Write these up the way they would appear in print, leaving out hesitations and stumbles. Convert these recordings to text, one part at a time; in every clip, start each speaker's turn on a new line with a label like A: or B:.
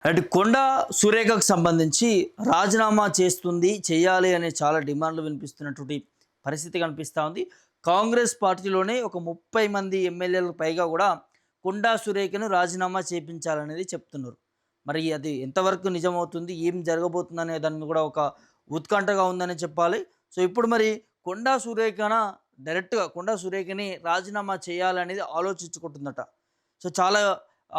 A: అటు కొండా సురేఖకు సంబంధించి రాజీనామా చేయాలి అనే చాలా డిమాండ్లు వినిపిస్తున్నటువంటి పరిస్థితి కనిపిస్తూ ఉంది. కాంగ్రెస్ పార్టీలోనే ఒక 30 మంది ఎమ్మెల్యేలకు పైగా కూడా కొండా సురేఖను రాజీనామా చేపించాలనేది చెప్తున్నారు. మరి అది ఎంతవరకు నిజమవుతుంది, ఏం జరగబోతుంది అనే దాని మీద కూడా ఒక ఉత్కంఠగా ఉందని చెప్పాలి. సో ఇప్పుడు మరి కొండా సురేఖన డైరెక్ట్గా కొండా సురేఖని రాజీనామా చేయాలనేది ఆలోచించుకుంటుందట. సో చాలా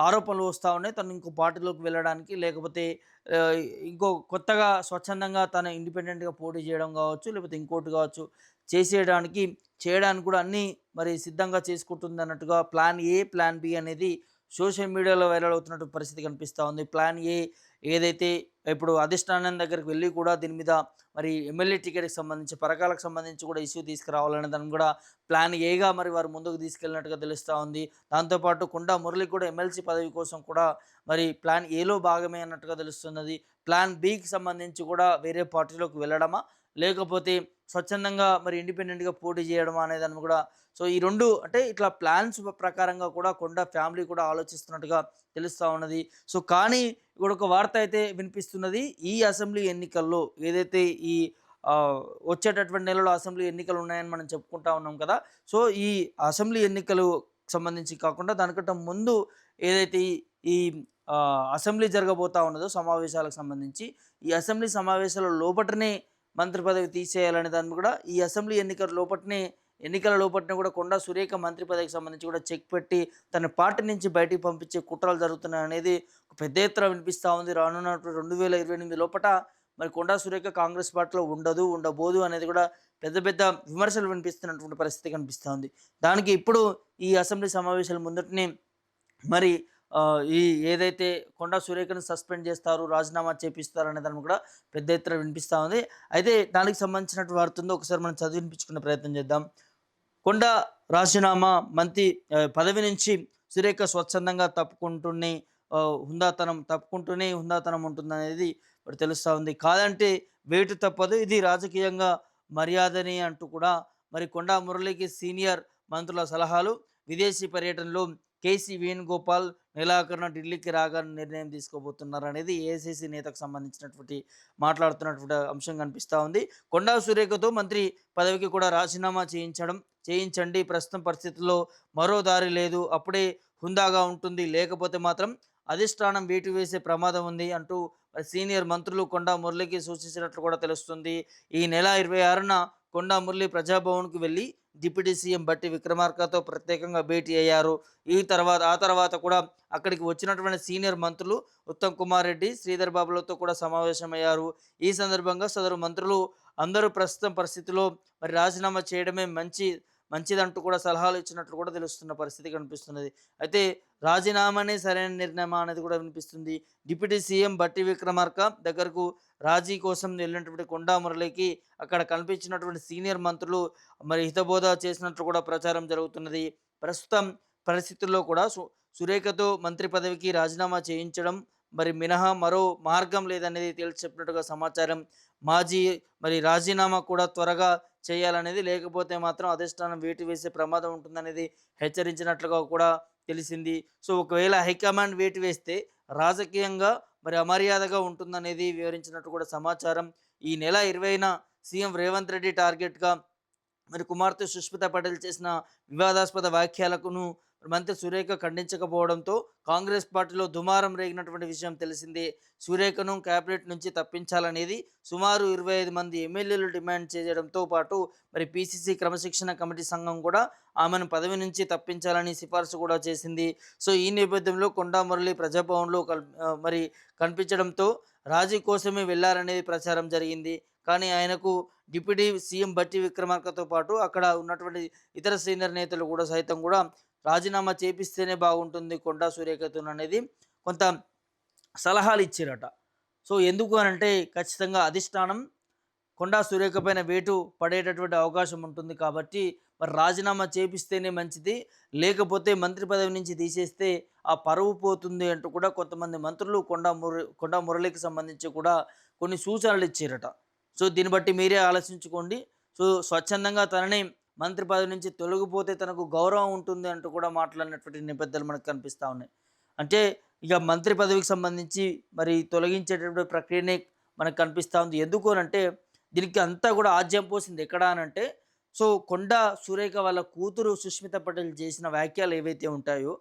A: ఆరోపణలు వస్తా ఉన్నాయి. తను ఇంకో పార్టీలోకి వెళ్ళడానికి, లేకపోతే ఆహ్, ఇంకో కొత్తగా స్వచ్ఛందంగా తను ఇండిపెండెంట్‌గా పోటీ చేయడం కావచ్చు, లేకపోతే ఇంకోటి కావచ్చు, చేసేయడానికి చేయడానికి కూడా అన్నీ మరి సిద్ధంగా చేసుకుంటుందన్నట్టుగా ప్లాన్ ఏ, ప్లాన్ బి అనేది సోషల్ మీడియాలో వైరల్ అవుతున్నట్టు పరిస్థితి కనిపిస్తా ఉంది. ప్లాన్ ఏ ఏదైతే ఇప్పుడు అధిష్టానం దగ్గరికి వెళ్ళి కూడా దీని మీద మరి ఎమ్మెల్యే టికెట్‌కి సంబంధించి, పరకాలకు సంబంధించి కూడా ఇష్యూ తీసుకురావాలనే దాన్ని కూడా ప్లాన్ ఏగా మరి వారు ముందుకు తీసుకెళ్ళినట్టుగా తెలుస్తా ఉంది. దాంతో పాటు కొండా మురళికి కూడా ఎమ్మెల్సీ పదవి కోసం కూడా మరి ప్లాన్ ఏలో భాగమే అన్నట్టుగా తెలుస్తున్నది. ప్లాన్ బికి సంబంధించి కూడా వేరే పార్టీలోకి వెళ్ళడమా? లేకపోతే స్వచ్ఛందంగా మరి ఇండిపెండెంట్‌గా పోటీ చేయడమా అనే దాన్ని కూడా, సో ఈ 2 అంటే ఇట్లా ప్లాన్స్ ప్రకారంగా కూడా కొండా ఫ్యామిలీ కూడా ఆలోచిస్తున్నట్టుగా తెలుస్తా ఉన్నది. సో కానీ ఇప్పుడు ఒక వార్త అయితే వినిపిస్తున్నది. ఈ అసెంబ్లీ ఎన్నికల్లో ఏదైతే ఈ ఆహ్, వచ్చేటటువంటి నెలలో అసెంబ్లీ ఎన్నికలు ఉన్నాయని మనం చెప్పుకుంటా ఉన్నాం కదా! సో ఈ అసెంబ్లీ ఎన్నికలు సంబంధించి కాకుండా దానికంటే ముందు ఏదైతే ఈ ఈ అసెంబ్లీ జరగబోతా ఉన్నదో సమావేశాలకు సంబంధించి, ఈ అసెంబ్లీ సమావేశాల లోపటనే మంత్రి పదవి తీసేయాలనే దాన్ని కూడా, ఈ అసెంబ్లీ ఎన్నికల లోపటనే కూడా కొండా సురేఖ మంత్రి పదవికి సంబంధించి కూడా చెక్ పెట్టి తన పార్టీ నుంచి బయటికి పంపించే కుట్రలు జరుగుతున్నాయనేది ఒక పెద్ద ఎత్తున వినిపిస్తూ ఉంది. రానున్నటువంటి 2028 లోపట మరి కొండా సురేఖ కాంగ్రెస్ పార్టీలో ఉండబోదు అనేది కూడా పెద్ద పెద్ద విమర్శలు వినిపిస్తున్నటువంటి పరిస్థితి కనిపిస్తూ ఉంది. దానికి ఇప్పుడు ఈ అసెంబ్లీ సమావేశాల ముందటనే మరి ఈ ఏదైతే కొండా సురేఖను సస్పెండ్ చేస్తారు, రాజీనామా చేపిస్తారు అనే దాన్ని కూడా పెద్ద ఎత్తున వినిపిస్తూ ఉంది. అయితే దానికి సంబంధించినటువంటి వార్త ఉందో ఒకసారి మనం చదివి వినిపించుకునే ప్రయత్నం చేద్దాం. కొండా రాజీనామా పదవి నుంచి సురేఖ స్వచ్ఛందంగా తప్పుకుంటూనే హుందాతనం ఉంటుందనేది ఇప్పుడు తెలుస్తా ఉంది. కాదంటే వేటు తప్పదు, ఇది రాజకీయంగా మర్యాదని అంటూ కూడా మరి కొండా మురళికి సీనియర్ మంత్రుల సలహాలు. విదేశీ పర్యటనలో కేసీ వేణుగోపాల్ నెలాఖరున ఢిల్లీకి రాగానే నిర్ణయం తీసుకోబోతున్నారనేది ఏఐసీసీ నేతకు సంబంధించినటువంటి మాట్లాడుతున్నటువంటి అంశం కనిపిస్తూ ఉంది. కొండా సురేఖతో మంత్రి పదవికి కూడా రాజీనామా చేయించండి. ప్రస్తుతం పరిస్థితుల్లో మరో దారి లేదు. అప్పుడే హుందాగా ఉంటుంది. లేకపోతే మాత్రం అధిష్టానం వేటు వేసే ప్రమాదం ఉంది అంటూ సీనియర్ మంత్రులు కొండా మురళికి సూచించినట్లు కూడా తెలుస్తుంది. ఈ నెల 26న కొండా మురళి ప్రజాభవన్‌కు వెళ్లి డిప్యూటీ సీఎం బట్టి విక్రమార్కతో ప్రత్యేకంగా భేటీ అయ్యారు. ఆ తర్వాత కూడా అక్కడికి వచ్చినటువంటి సీనియర్ మంత్రులు ఉత్తమ్ కుమార్ రెడ్డి, శ్రీధర్ బాబులతో కూడా సమావేశమయ్యారు. ఈ సందర్భంగా సదరు మంత్రులు అందరూ ప్రస్తుతం పరిస్థితిలో మరి రాజీనామా చేయడమే మంచిదంటూ కూడా సలహాలు ఇచ్చినట్లు కూడా తెలుస్తున్న పరిస్థితి కనిపిస్తున్నది. అయితే రాజీనామానే సరైన నిర్ణయమా అనేది కూడా వినిపిస్తుంది. డిప్యూటీ సీఎం బట్టి విక్రమార్క దగ్గరకు రాజీ కోసం వెళ్ళినటువంటి కొండా మురళికి అక్కడ కనిపించినటువంటి సీనియర్ మంత్రులు మరి హితబోధ చేసినట్లు కూడా ప్రచారం జరుగుతున్నది. ప్రస్తుతం పరిస్థితుల్లో కూడా సురేఖతో మంత్రి పదవికి రాజీనామా చేయించడం మరి మినహా మరో మార్గం లేదనేది తేల్చి చెప్పినట్టుగా సమాచారం. మాజీ మరి రాజీనామా కూడా త్వరగా చేయాలనేది, లేకపోతే మాత్రం అధిష్టానం వేటు వేసే ప్రమాదం ఉంటుందనేది హెచ్చరించినట్లుగా కూడా తెలిసింది. సో ఒకవేళ హైకమాండ్ వేటు వేస్తే రాజకీయంగా మరి అమర్యాదగా ఉంటుందనేది వివరించినట్టు కూడా సమాచారం. ఈ నెల 20న సీఎం రేవంత్ రెడ్డి టార్గెట్‌గా మరి కుమార్తె సుష్మిత పటేల్ చేసిన వివాదాస్పద వ్యాఖ్యలకును మంత్రి సురేఖ ఖండించకపోవడంతో కాంగ్రెస్ పార్టీలో దుమారం రేగినటువంటి విషయం తెలిసిందే. సురేఖను కేబినెట్ నుంచి తప్పించాలనేది సుమారు 25 మంది ఎమ్మెల్యేలు డిమాండ్ చేయడంతో పాటు మరి పీసీసీ క్రమశిక్షణ కమిటీ సంఘం కూడా ఆమెను పదవి నుంచి తప్పించాలని సిఫార్సు కూడా చేసింది. సో ఈ నేపథ్యంలో కొండా మురళి ప్రజాభవన్లో మరి కనిపించడంతో రాజీ కోసమే వెళ్లారనేది ప్రచారం జరిగింది. కానీ ఆయనకు డిప్యూటీ సీఎం బట్టి విక్రమార్కతో పాటు అక్కడ ఉన్నటువంటి ఇతర సీనియర్ నేతలు కూడా సైతం కూడా రాజీనామా చేపిస్తేనే బాగుంటుంది కొండా సురేఖతోననేది కొంత సలహాలు ఇచ్చిరట. సో ఎందుకు అనంటే ఖచ్చితంగా అధిష్టానం కొండా సురేఖ పైన వేటు పడేటటువంటి అవకాశం ఉంటుంది కాబట్టి మరి రాజీనామా చేపిస్తేనే మంచిది, లేకపోతే మంత్రి పదవి నుంచి తీసేస్తే ఆ పరువు పోతుంది అంటూ కూడా కొంతమంది మంత్రులు కొండా మురళికి సంబంధించి కూడా కొన్ని సూచనలు ఇచ్చిరట. సో దీన్ని బట్టి మీరే ఆలోచించుకోండి. సో స్వచ్ఛందంగా తనని మంత్రి పదవి నుంచి తొలగిపోతే తనకు గౌరవం ఉంటుంది అంటూ కూడా మాట్లాడినటువంటి నేపథ్యాలు మనకు కనిపిస్తూ ఉన్నాయి. అంటే ఇక మంత్రి పదవికి సంబంధించి మరి తొలగించేటటువంటి ప్రక్రియనే మనకు కనిపిస్తా ఉంది. ఎందుకు అనంటే దీనికి అంతా కూడా ఆజ్యం పోసింది ఎక్కడ అనంటే సో, కొండా సురేఖ వాళ్ళ కూతురు సుష్మిత పటేల్ చేసిన వ్యాఖ్యలు ఏవైతే ఉంటాయో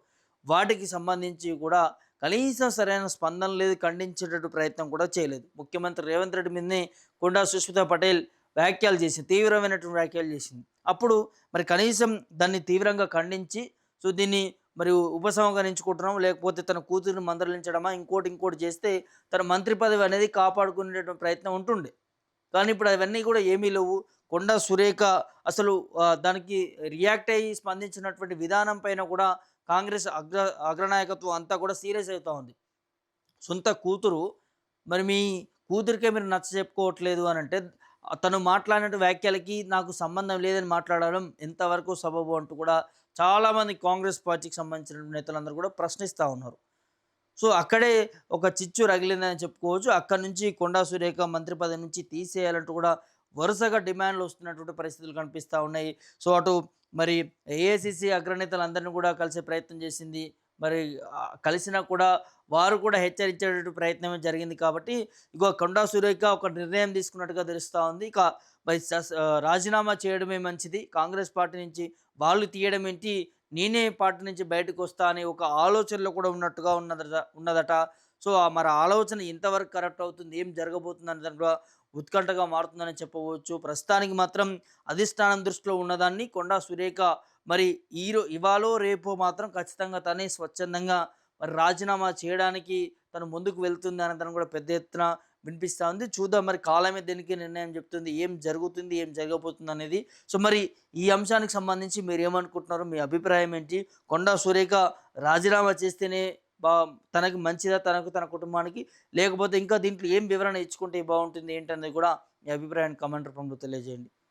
A: వాటికి సంబంధించి కూడా కనీసం సరైన స్పందన లేదు. ఖండించేటట్టు ప్రయత్నం కూడా చేయలేదు. ముఖ్యమంత్రి రేవంత్ రెడ్డి మీదనే కొండా సుష్మిత పటేల్ వ్యాఖ్యలు చేసింది. తీవ్రమైనటువంటి వ్యాఖ్యలు చేసింది. అప్పుడు మరి కనీసం దాన్ని తీవ్రంగా ఖండించి సో, దీన్ని మరి ఉపసంహరించుకుంటున్నాం. లేకపోతే తన కూతురిని మందలించడమా, ఇంకోటి చేస్తే తన మంత్రి పదవి అనేది కాపాడుకునేటువంటి ప్రయత్నం ఉంటుండే. కానీ ఇప్పుడు అవన్నీ కూడా ఏమీ లేవు. కొండా సురేఖ అసలు దానికి రియాక్ట్ అయ్యి స్పందించినటువంటి విధానం పైన కూడా కాంగ్రెస్ అగ్రనాయకత్వం అంతా కూడా సీరియస్ అవుతా ఉంది. సొంత కూతురు మరి మీ కూతురికే మీరు నచ్చచెప్పుకోవట్లేదు అనంటే, తను మాట్లాడిన వ్యాఖ్యలకి నాకు సంబంధం లేదని మాట్లాడడం ఎంతవరకు సబబు అంటూ కూడా చాలామంది కాంగ్రెస్ పార్టీకి సంబంధించిన నేతలందరూ కూడా ప్రశ్నిస్తా ఉన్నారు. సో, అక్కడే ఒక చిచ్చు రగిలిందని చెప్పుకోవచ్చు. అక్కడి నుంచి కొండా సురేఖ మంత్రి పదవి నుంచి తీసేయాలంటూ కూడా వరుసగా డిమాండ్‌లు వస్తున్నటువంటి పరిస్థితులు కనిపిస్తా ఉన్నాయి. సో, అటు మరి ఏఐసీసీ అగ్రనేతలందరిని కూడా కలిసే ప్రయత్నం చేసింది. మరి కలిసినా కూడా వారు కూడా హెచ్చరించేటటువంటి ప్రయత్నమే జరిగింది కాబట్టి, ఇగో కొండా సురేఖ ఒక నిర్ణయం తీసుకున్నట్టుగా తెలుస్తా ఉంది. ఇక మరి రాజీనామా చేయడమే మంచిది. కాంగ్రెస్ పార్టీ నుంచి వాళ్ళు తీయడం ఏంటి, నేనే పార్టీ నుంచి బయటకొస్తా అనే ఒక ఆలోచనలో కూడా ఉన్నట్టుగా ఉన్నదట. సో, మరి ఆలోచన ఎంతవరకు కరెక్ట్ అవుతుంది, ఏం జరగబోతుందనే దాని కూడా ఉత్కంఠగా మారుతుందని చెప్పవచ్చు. ప్రస్తుతానికి మాత్రం అధిష్టానం దృష్టిలో ఉన్నదాన్ని కొండా సురేఖ మరి ఇవాళో రేపో మాత్రం ఖచ్చితంగా తనే స్వచ్ఛందంగా మరి రాజీనామా చేయడానికి తను ముందుకు వెళ్తుంది అన్నదాన్ని కూడా పెద్ద ఎత్తున వినిపిస్తా ఉంది. చూద్దాం మరి కాలమే దీనికి నిర్ణయం చెప్తుంది. ఏం జరుగుతుంది, ఏం జరగబోతుంది అనేది. సో, మరి ఈ అంశానికి సంబంధించి మీరేమనుకుంటున్నారు? మీ అభిప్రాయం ఏంటి? కొండా సురేఖ రాజీనామా చేస్తేనే బా తనకి మంచిదా? తనకు, తన కుటుంబానికి? లేకపోతే ఇంకా దీంట్లో ఏం వివరణ ఇచ్చుకుంటే బావుంటుంది ఏంటనేది కూడా మీ అభిప్రాయాన్ని కామెంట్ రూపంలో తెలియజేయండి.